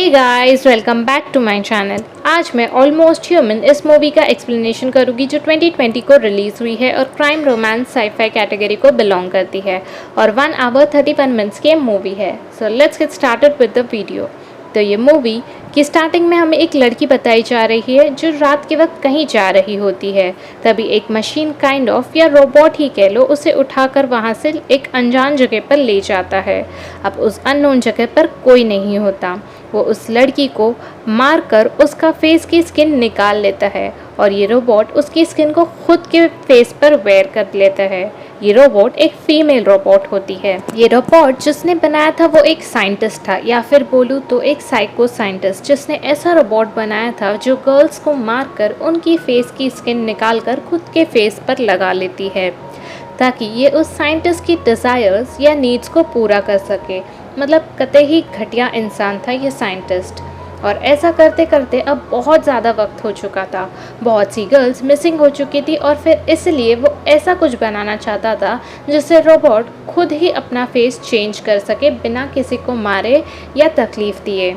Hey guys, welcome back to my channel. आज मैं almost human इस मूवी का एक्सप्लेनेशन करूंगी जो 2020 को रिलीज़ हुई है और क्राइम रोमांस साइफाई कैटेगरी को बिलोंग करती है और 1 आवर 31 मिनट्स की मूवी है। So let's get started with the video. तो ये मूवी की स्टार्टिंग में हमें एक लड़की बताई जा रही है जो रात के वक्त कहीं जा रही होती है। तभी एक मशीन काइंड ऑफ या रोबोट ही कह लो उसे उठाकर वहाँ से एक अनजान जगह पर ले जाता है। अब उस अननोन जगह पर कोई नहीं होता। वो उस लड़की को मारकर उसका फेस की स्किन निकाल लेता है और ये रोबोट उसकी स्किन को खुद के फेस पर वेयर कर लेता है। ये रोबोट एक फीमेल रोबोट होती है। ये रोबोट जिसने बनाया था वो एक साइंटिस्ट था, या फिर बोलूँ तो एक साइको साइंटिस्ट, जिसने ऐसा रोबोट बनाया था जो गर्ल्स को मारकर उनकी फेस की स्किन निकालकर खुद के फेस पर लगा लेती है ताकि ये उस साइंटिस्ट की डिज़ायर्स या नीड्स को पूरा कर सके। मतलब कतई घटिया इंसान था ये साइंटिस्ट। और ऐसा करते करते अब बहुत ज़्यादा वक्त हो चुका था, बहुत सी गर्ल्स मिसिंग हो चुकी थी और फिर इसलिए वो ऐसा कुछ बनाना चाहता था जिससे रोबोट खुद ही अपना फेस चेंज कर सके बिना किसी को मारे या तकलीफ़ दिए।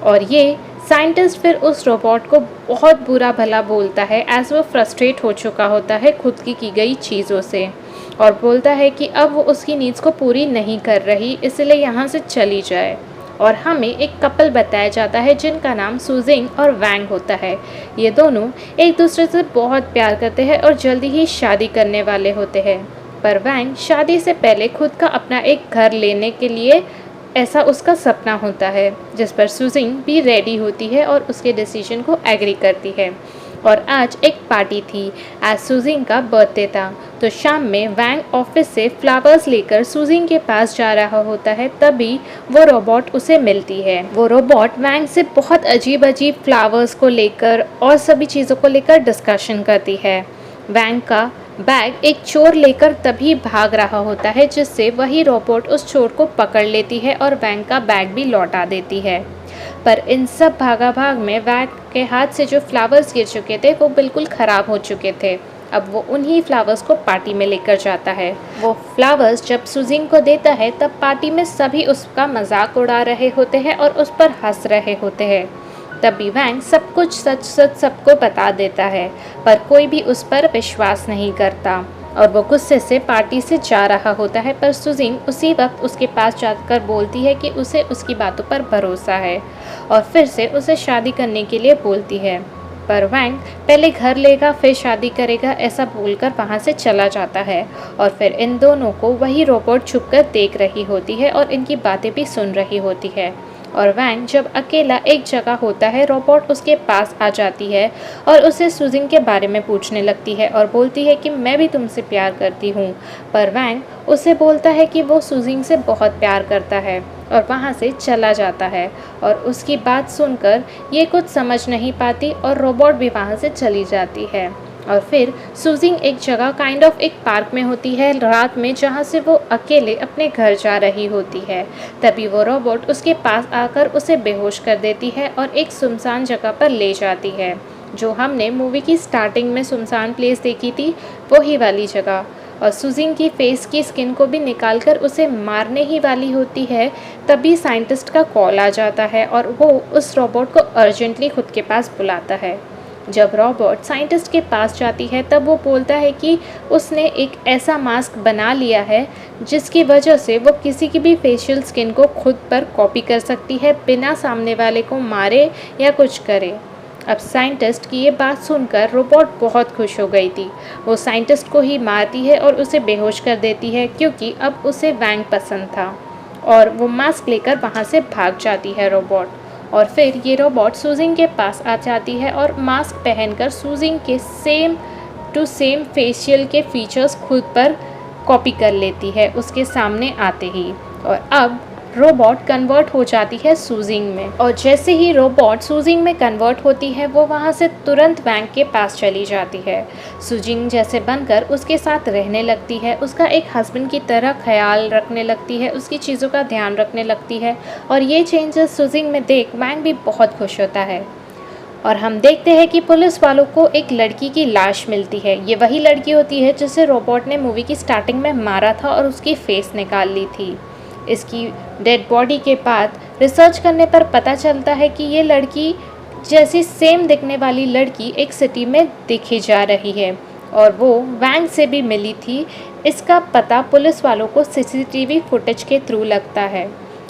और ये साइंटिस्ट फिर उस रोबोट को बहुत बुरा भला बोलता है एज वो फ्रस्ट्रेट हो चुका होता है खुद की गई चीज़ों से, और बोलता है कि अब वो उसकी नीड्स को पूरी नहीं कर रही, इसलिए यहाँ से चली जाए। और हमें एक कपल बताया जाता है जिनका नाम सुजिंग और वैंग होता है। ये दोनों एक दूसरे से बहुत प्यार करते हैं और जल्दी ही शादी करने वाले होते हैं। पर वैंग शादी से पहले खुद का अपना एक घर लेने के लिए ऐसा उसका सपना होता है, जिस पर सुजिंग भी रेडी होती है और उसके डिसीजन को एग्री करती है। और आज एक पार्टी थी, आज सुजिंग का बर्थडे था। तो शाम में वैंग ऑफिस से फ्लावर्स लेकर सुजिंग के पास जा रहा होता है, तभी वो रोबोट उसे मिलती है। वो रोबोट वैंग से बहुत अजीब अजीब फ्लावर्स को लेकर और सभी चीज़ों को लेकर डिस्कशन करती है। वैंग का बैग एक चोर लेकर तभी भाग रहा होता है, जिससे वही रोबोट उस चोर को पकड़ लेती है और वैंग का बैग भी लौटा देती है। पर इन सब भागा भाग में वैंग के हाथ से जो फ्लावर्स गिर चुके थे वो बिल्कुल ख़राब हो चुके थे। अब वो उन्हीं फ्लावर्स को पार्टी में लेकर जाता है। वो फ्लावर्स जब सुजिंग को देता है तब पार्टी में सभी उसका मजाक उड़ा रहे होते हैं और उस पर हंस रहे होते हैं। तभी वैंग सब कुछ सच सच सबको बता देता है, पर कोई भी उस पर विश्वास नहीं करता और वो गुस्से से पार्टी से जा रहा होता है। पर सुजिंग उसी वक्त उसके पास जाकर बोलती है कि उसे उसकी बातों पर भरोसा है और फिर से उसे शादी करने के लिए बोलती है। पर वैंग पहले घर लेगा फिर शादी करेगा ऐसा बोलकर वहाँ से चला जाता है। और फिर इन दोनों को वही रोबोट छुपकर देख रही होती है और इनकी बातें भी सुन रही होती है। और वैंग जब अकेला एक जगह होता है, रोबोट उसके पास आ जाती है और उसे सुजिंग के बारे में पूछने लगती है और बोलती है कि मैं भी तुमसे प्यार करती हूँ। पर वैंग उसे बोलता है कि वो सुजिंग से बहुत प्यार करता है और वहाँ से चला जाता है। और उसकी बात सुनकर ये कुछ समझ नहीं पाती और रोबोट भी वहाँ से चली जाती है। और फिर सुजिंग एक जगह काइंड ऑफ एक पार्क में होती है रात में, जहाँ से वो अकेले अपने घर जा रही होती है। तभी वो रोबोट उसके पास आकर उसे बेहोश कर देती है और एक सुनसान जगह पर ले जाती है, जो हमने मूवी की स्टार्टिंग में सुनसान प्लेस देखी थी वही वाली जगह। और सुजिंग की फेस की स्किन को भी निकालकर उसे मारने ही वाली होती है। तभी साइंटिस्ट का कॉल आ जाता है और वो उस रोबोट को अर्जेंटली खुद के पास बुलाता है। जब रोबोट साइंटिस्ट के पास जाती है तब वो बोलता है कि उसने एक ऐसा मास्क बना लिया है जिसकी वजह से वो किसी की भी फेशियल स्किन को खुद पर कॉपी कर सकती है बिना सामने वाले को मारे या कुछ करे। अब साइंटिस्ट की ये बात सुनकर रोबोट बहुत खुश हो गई थी। वो साइंटिस्ट को ही मारती है और उसे बेहोश कर देती है, क्योंकि अब उसे वैंग पसंद था। और वो मास्क लेकर वहाँ से भाग जाती है रोबोट। और फिर ये रोबोट सुजिंग के पास आ जाती है और मास्क पहनकर सुजिंग के सेम टू सेम फेशियल के फीचर्स खुद पर कॉपी कर लेती है उसके सामने आते ही। और अब रोबोट कन्वर्ट हो जाती है सुजिंग में, और जैसे ही रोबोट सुजिंग में कन्वर्ट होती है वो वहाँ से तुरंत वैंग के पास चली जाती है। सुजिंग जैसे बनकर उसके साथ रहने लगती है, उसका एक हस्बैंड की तरह ख्याल रखने लगती है, उसकी चीज़ों का ध्यान रखने लगती है। और ये चेंजेस सुजिंग में देख वैंग भी बहुत खुश होता है। और हम देखते हैं कि पुलिस वालों को एक लड़की की लाश मिलती है। ये वही लड़की होती है जिसे रोबोट ने मूवी की स्टार्टिंग में मारा था और उसकी फेस निकाल ली थी। इसकी डेड बॉडी के बाद रिसर्च करने पर पता चलता है कि ये लड़की जैसी सेम दिखने वाली लड़की एक सिटी में दिखी जा रही है और वो वैंग से भी मिली थी। इसका पता पुलिस वालों को सीसीटीवी फुटेज के थ्रू लगता है।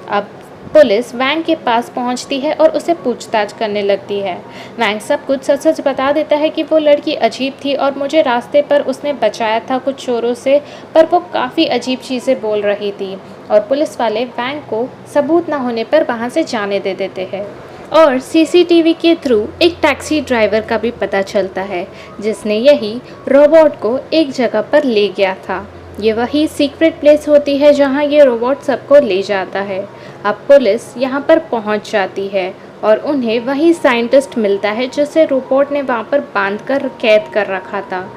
अब पुलिस वैंग के पास पहुंचती है और उसे पूछताछ करने लगती है। वैंग सब कुछ सच सच बता देता है कि वो लड़की अजीब थी और मुझे रास्ते पर उसने बचाया था कुछ चोरों से, पर वो काफ़ी अजीब चीज़ें बोल रही थी और पुलिस वाले वैंग को सबूत ना होने पर वहाँ से जाने दे देते हैं। और सीसीटीवी के थ्रू एक टैक्सी ड्राइवर का भी पता चलता है जिसने यही रोबोट को एक जगह पर ले गया था। ये वही सीक्रेट प्लेस होती है जहाँ ये रोबोट सबको ले जाता है। अब पुलिस यहाँ पर पहुँच जाती है और उन्हें वही साइंटिस्ट मिलता है जिसे रोबोट ने वहाँ पर बांधकर कैद कर रखा था।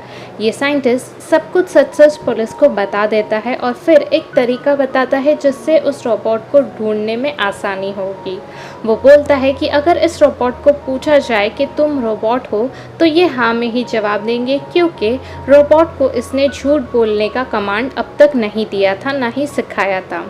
ये साइंटिस्ट सब कुछ सच सच पुलिस को बता देता है और फिर एक तरीका बताता है जिससे उस रोबोट को ढूंढने में आसानी होगी। वो बोलता है कि अगर इस रोबोट को पूछा जाए कि तुम रोबोट हो तो ये हाँ में ही जवाब देंगे, क्योंकि रोबोट को इसने झूठ बोलने का कमांड अब तक नहीं दिया था, ना ही सिखाया था।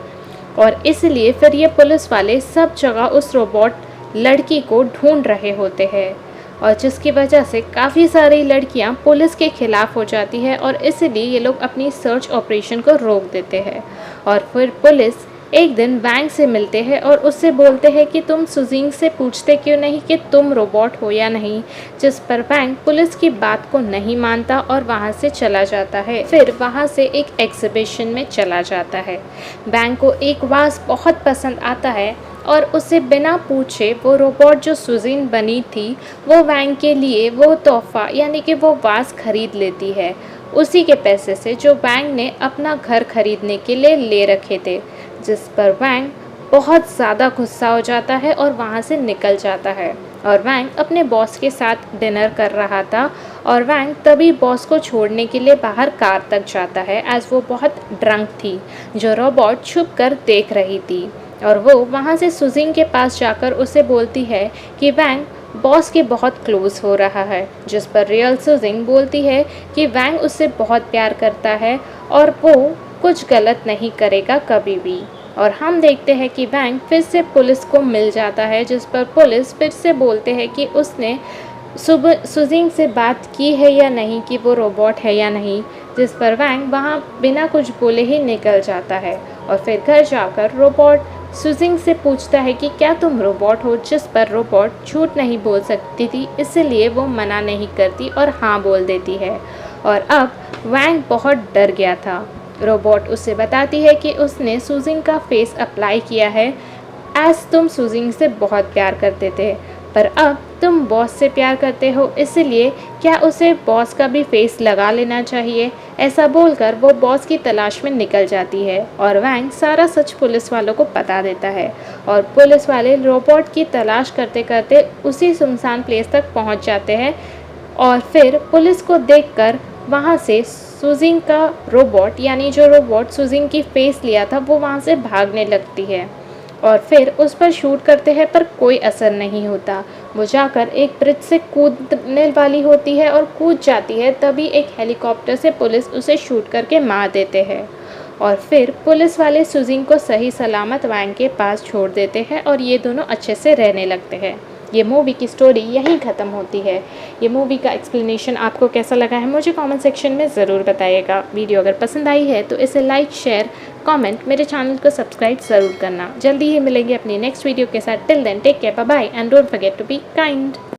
और इसलिए फिर ये पुलिस वाले सब जगह उस रोबोट लड़की को ढूंढ रहे होते हैं और जिसकी वजह से काफ़ी सारी लड़कियां पुलिस के खिलाफ हो जाती है और इसलिए ये लोग अपनी सर्च ऑपरेशन को रोक देते हैं। और फिर पुलिस एक दिन वैंग से मिलते हैं और उससे बोलते हैं कि तुम सुजिंग से पूछते क्यों नहीं कि तुम रोबोट हो या नहीं, जिस पर वैंग पुलिस की बात को नहीं मानता और वहाँ से चला जाता है। फिर वहाँ से एक एग्जीबिशन में चला जाता है। वैंग को एक वाज बहुत पसंद आता है और उसे बिना पूछे वो रोबोट जो सुजिन बनी थी वो वैंग के लिए वो तोहफा यानी कि वो वाज खरीद लेती है, उसी के पैसे से जो वैंग ने अपना घर खरीदने के लिए ले रखे थे। जिस पर वैंग बहुत ज़्यादा गुस्सा हो जाता है और वहाँ से निकल जाता है। और वैंग अपने बॉस के साथ डिनर कर रहा था और वैंग तभी बॉस को छोड़ने के लिए बाहर कार तक जाता है एज वो बहुत ड्रंक थी, जो रोबोट छुप कर देख रही थी। और वो वहाँ से सुजिंग के पास जाकर उसे बोलती है कि वैंग बॉस के बहुत क्लोज हो रहा है, जिस पर रियल सुजिंग बोलती है कि वैंग उससे बहुत प्यार करता है और वो कुछ गलत नहीं करेगा कभी भी। और हम देखते हैं कि वैंग फिर से पुलिस को मिल जाता है, जिस पर पुलिस फिर से बोलते हैं कि उसने सुजिंग से बात की है या नहीं कि वो रोबोट है या नहीं, जिस पर वैंग वहाँ बिना कुछ बोले ही निकल जाता है। और फिर घर जाकर रोबोट सुजिंग से पूछता है कि क्या तुम रोबोट हो, जिस पर रोबोट झूठ नहीं बोल सकती थी, इसलिए वो मना नहीं करती और हाँ बोल देती है। और अब वैंग बहुत डर गया था। रोबोट उसे बताती है कि उसने सुजिंग का फेस अप्लाई किया है एज तुम सुजिंग से बहुत प्यार करते थे, पर अब तुम बॉस से प्यार करते हो, इसलिए क्या उसे बॉस का भी फेस लगा लेना चाहिए। ऐसा बोलकर वो बॉस की तलाश में निकल जाती है और वैंग सारा सच पुलिस वालों को बता देता है और पुलिस वाले रोबोट की तलाश करते करते उसी सुनसान प्लेस तक पहुंच जाते हैं। और फिर पुलिस को देखकर वहां से सुजिंग का रोबोट यानी जो रोबोट सुजिंग की फेस लिया था वो वहां से भागने लगती है और फिर उस पर शूट करते हैं, पर कोई असर नहीं होता। वो जाकर एक ब्रिज से कूदने वाली होती है और कूद जाती है, तभी एक हेलीकॉप्टर से पुलिस उसे शूट करके मार देते हैं। और फिर पुलिस वाले सुजिंग को सही सलामत वैंग के पास छोड़ देते हैं और ये दोनों अच्छे से रहने लगते हैं। ये मूवी की स्टोरी यहीं ख़त्म होती है। ये मूवी का एक्सप्लेनेशन आपको कैसा लगा है मुझे कमेंट सेक्शन में ज़रूर बताइएगा। वीडियो अगर पसंद आई है तो इसे लाइक, शेयर, कमेंट, मेरे चैनल को सब्सक्राइब ज़रूर करना। जल्दी ही मिलेंगे अपनी नेक्स्ट वीडियो के साथ। Till then take care, bye bye and don't forget to be kind.